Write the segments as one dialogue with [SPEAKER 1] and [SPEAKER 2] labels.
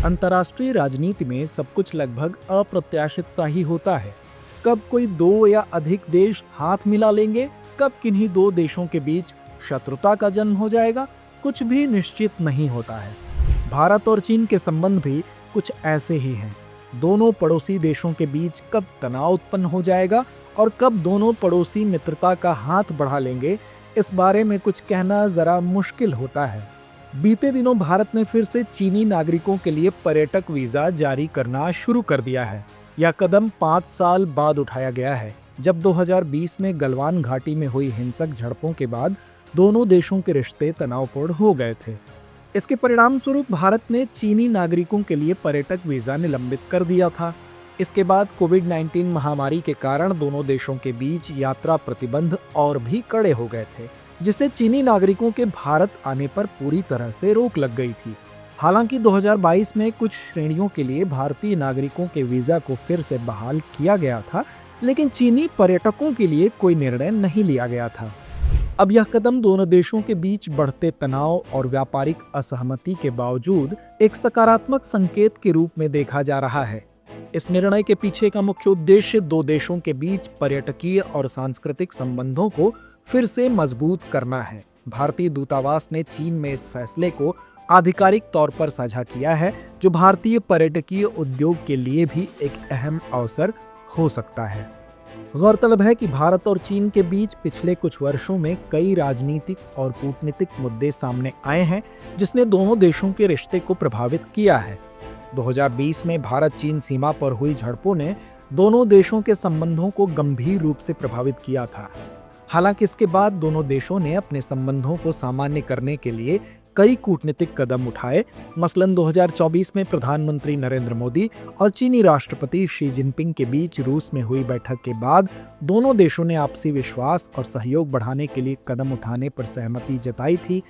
[SPEAKER 1] अंतर्राष्ट्रीय राजनीति में सब कुछ लगभग अप्रत्याशित सा ही होता है। कब कोई दो या अधिक देश हाथ मिला लेंगे, कब किन्हीं दो देशों के बीच शत्रुता का जन्म हो जाएगा, कुछ भी निश्चित नहीं होता है। भारत और चीन के संबंध भी कुछ ऐसे ही हैं। दोनों पड़ोसी देशों के बीच कब तनाव उत्पन्न हो जाएगा और कब दोनों पड़ोसी मित्रता का हाथ बढ़ा लेंगे, इस बारे में कुछ कहना जरा मुश्किल होता है। बीते दिनों भारत ने फिर से चीनी नागरिकों के लिए पर्यटक वीजा जारी करना शुरू कर दिया है। यह कदम 5 साल बाद उठाया गया है, जब 2020 में गलवान घाटी में हुई हिंसक झड़पों के बाद दोनों देशों के रिश्ते तनावपूर्ण हो गए थे। इसके परिणाम स्वरूप भारत ने चीनी नागरिकों के लिए पर्यटक वीजा निलंबित कर दिया था। इसके बाद कोविड-19 महामारी के कारण दोनों देशों के बीच यात्रा प्रतिबंध और भी कड़े हो गए थे, जिससे चीनी नागरिकों के भारत आने पर पूरी तरह से रोक लग गई थी। हालांकि 2022 में कुछ श्रेणियों के लिए भारतीय नागरिकों के वीजा को फिर से बहाल किया गया था, लेकिन चीनी पर्यटकों के लिए कोई निर्णय नहीं लिया गया था। अब यह कदम दोनों देशों के बीच बढ़ते तनाव और व्यापारिक असहमति के बावजूद एक सकारात्मक संकेत के रूप में देखा जा रहा है। इस निर्णय के पीछे का मुख्य उद्देश्य दो देशों के बीच पर्यटकीय और सांस्कृतिक संबंधों को फिर से मजबूत करना है। भारतीय दूतावास ने चीन में इस फैसले को आधिकारिक तौर पर साझा किया है, जो भारतीय पर्यटकीय उद्योग के लिए भी एक अहम अवसर हो सकता है। गौरतलब है कि भारत और चीन के बीच पिछले कुछ वर्षों में कई राजनीतिक और कूटनीतिक मुद्दे सामने आए हैं, जिसने दोनों देशों के रिश्ते को प्रभावित किया है। 2020 में भारत चीन सीमा पर हुई झड़पों ने दोनों देशों के संबंधों को गंभीर रूप से प्रभावित किया था। हालांकि इसके बाद दोनों देशों ने अपने संबंधों को सामान्य करने के लिए कई कूटनीतिक कदम उठाए। मसलन 2024 में प्रधानमंत्री नरेंद्र मोदी और चीनी राष्ट्रपति शी जिनपिंग के बीच रूस में हुई बैठक के बाद दोनों देशों ने आपसी विश्वास और सहयोग बढ़ाने के लिए कदम उठाने पर सहमति जताई थी।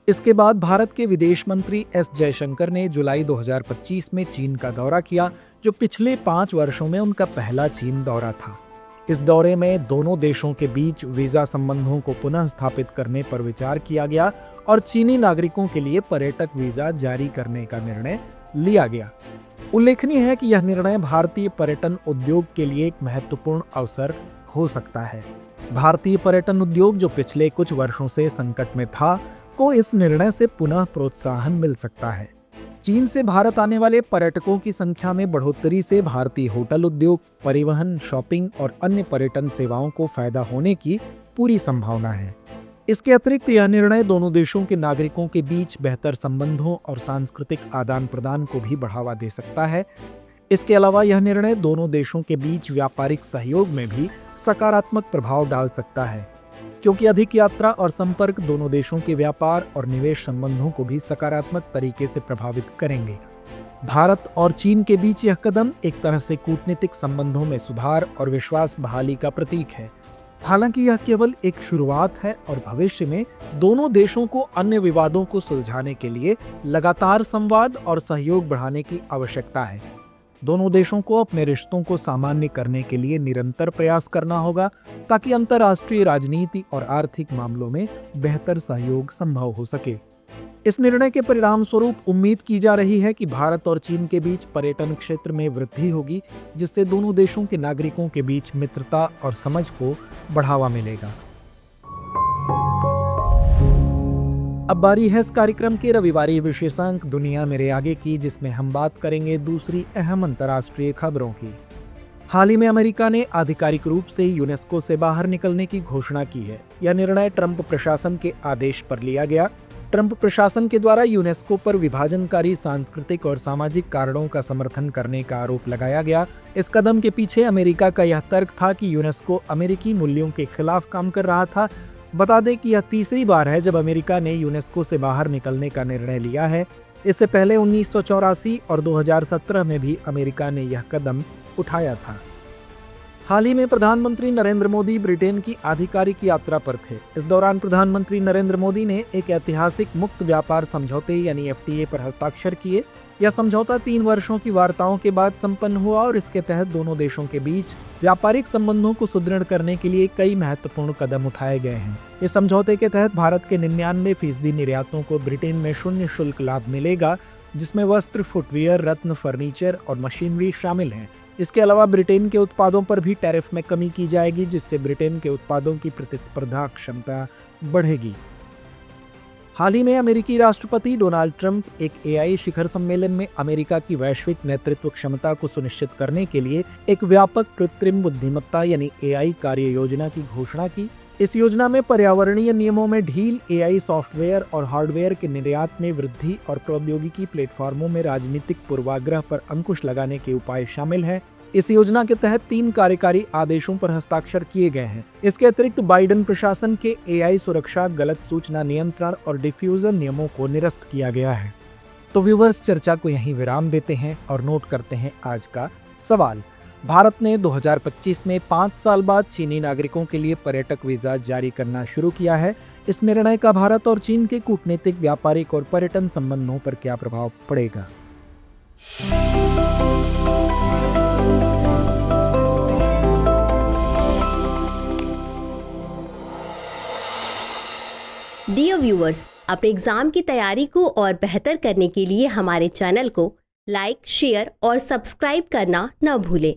[SPEAKER 1] इसके बाद भारत के विदेश मंत्री एस जयशंकर ने जुलाई 2025 में चीन का दौरा किया, जो पिछले 5 वर्षों में उनका पहला चीन दौरा था। इस दौरे में दोनों देशों के बीच वीजा संबंधों को पुनः स्थापित करने पर विचार किया गया और चीनी नागरिकों के लिए पर्यटक वीजा जारी करने का निर्णय लिया गया। उल्लेखनीय है कि यह निर्णय भारतीय पर्यटन उद्योग के लिए एक महत्वपूर्ण अवसर हो सकता है। भारतीय पर्यटन उद्योग, जो पिछले कुछ वर्षों से संकट में था, को इस निर्णय से पुनः प्रोत्साहन मिल सकता है। चीन से भारत आने वाले पर्यटकों की संख्या में बढ़ोतरी से भारतीय होटल उद्योग, परिवहन, शॉपिंग और अन्य पर्यटन सेवाओं को फायदा होने की पूरी संभावना है। इसके अतिरिक्त यह निर्णय दोनों देशों के नागरिकों के बीच बेहतर संबंधों और सांस्कृतिक आदान प्रदान को भी बढ़ावा दे सकता है। इसके अलावा यह निर्णय दोनों देशों के बीच व्यापारिक सहयोग में भी सकारात्मक प्रभाव डाल सकता है, क्योंकि अधिक यात्रा और संपर्क दोनों देशों के व्यापार और निवेश संबंधों को भी सकारात्मक तरीके से प्रभावित करेंगे। भारत और चीन के बीच यह कदम एक तरह से कूटनीतिक संबंधों में सुधार और विश्वास बहाली का प्रतीक है। हालांकि यह केवल एक शुरुआत है और भविष्य में दोनों देशों को अन्य विवादों को सुलझाने के लिए लगातार संवाद और सहयोग बढ़ाने की आवश्यकता है। दोनों देशों को अपने रिश्तों को सामान्य करने के लिए निरंतर प्रयास करना होगा, ताकि अंतर्राष्ट्रीय राजनीति और आर्थिक मामलों में बेहतर सहयोग संभव हो सके। इस निर्णय के परिणाम स्वरूप उम्मीद की जा रही है कि भारत और चीन के बीच पर्यटन क्षेत्र में वृद्धि होगी, जिससे दोनों देशों के नागरिकों के बीच मित्रता और समझ को बढ़ावा मिलेगा। अब बारी है इस कार्यक्रम के रविवारी विशेषांक दुनिया मेरे आगे की, जिसमें हम बात करेंगे दूसरी अहम अंतर्राष्ट्रीय खबरों की। हाल ही में अमेरिका ने आधिकारिक रूप से यूनेस्को से बाहर निकलने की घोषणा की है। यह निर्णय ट्रंप प्रशासन के आदेश पर लिया गया। ट्रंप प्रशासन के द्वारा यूनेस्को पर विभाजनकारी सांस्कृतिक और सामाजिक कारणों का समर्थन करने का आरोप लगाया गया। इस कदम के पीछे अमेरिका का यह तर्क था कि यूनेस्को अमेरिकी मूल्यों के खिलाफ काम कर रहा था। बता दें कि यह तीसरी बार है जब अमेरिका ने यूनेस्को से बाहर निकलने का निर्णय लिया है। इससे पहले 1984 और 2017 में भी अमेरिका ने यह कदम उठाया था। हाल ही में प्रधानमंत्री नरेंद्र मोदी ब्रिटेन की आधिकारिक यात्रा पर थे। इस दौरान प्रधानमंत्री नरेंद्र मोदी ने एक ऐतिहासिक मुक्त व्यापार समझौते यानी FTA पर हस्ताक्षर किए। यह समझौता 3 वर्षों की वार्ताओं के बाद संपन्न हुआ और इसके तहत दोनों देशों के बीच व्यापारिक संबंधों को सुदृढ़ करने के लिए कई महत्वपूर्ण कदम उठाए गए हैं। इस समझौते के तहत भारत के 99% निर्यातों को ब्रिटेन में शून्य शुल्क लाभ मिलेगा। जिसमें वस्त्र, फुटवियर, रत्न, फर्नीचर और मशीनरी शामिल हैं। इसके अलावा ब्रिटेन के उत्पादों पर भी टैरिफ में कमी की जाएगी, जिससे ब्रिटेन के उत्पादों की प्रतिस्पर्धा क्षमता बढ़ेगी। हाल ही में अमेरिकी राष्ट्रपति डोनाल्ड ट्रंप एक एआई शिखर सम्मेलन में अमेरिका की वैश्विक नेतृत्व क्षमता को सुनिश्चित करने के लिए एक व्यापक कृत्रिम बुद्धिमत्ता यानी एआई कार्य योजना की घोषणा की। इस योजना में पर्यावरणीय नियमों में ढील, एआई सॉफ्टवेयर और हार्डवेयर के निर्यात में वृद्धि और प्रौद्योगिकी प्लेटफॉर्मों में राजनीतिक पूर्वाग्रह पर अंकुश लगाने के उपाय शामिल हैं। इस योजना के तहत 3 कार्यकारी आदेशों पर हस्ताक्षर किए गए हैं। इसके अतिरिक्त बाइडेन प्रशासन के एआई सुरक्षा, गलत सूचना नियंत्रण और डिफ्यूजर नियमों को निरस्त किया गया है। तो व्यूअर्स, चर्चा को यहीं विराम देते हैं और नोट करते हैं आज का सवाल। भारत ने 2025 में 5 साल बाद चीनी नागरिकों के लिए पर्यटक वीजा जारी करना शुरू किया है। इस निर्णय का भारत और चीन के कूटनीतिक, व्यापारिक और पर्यटन संबंधों पर क्या प्रभाव पड़ेगा?
[SPEAKER 2] डियर व्यूअर्स, अपने एग्जाम की तैयारी को और बेहतर करने के लिए हमारे चैनल को लाइक, शेयर और सब्सक्राइब करना न भूलें।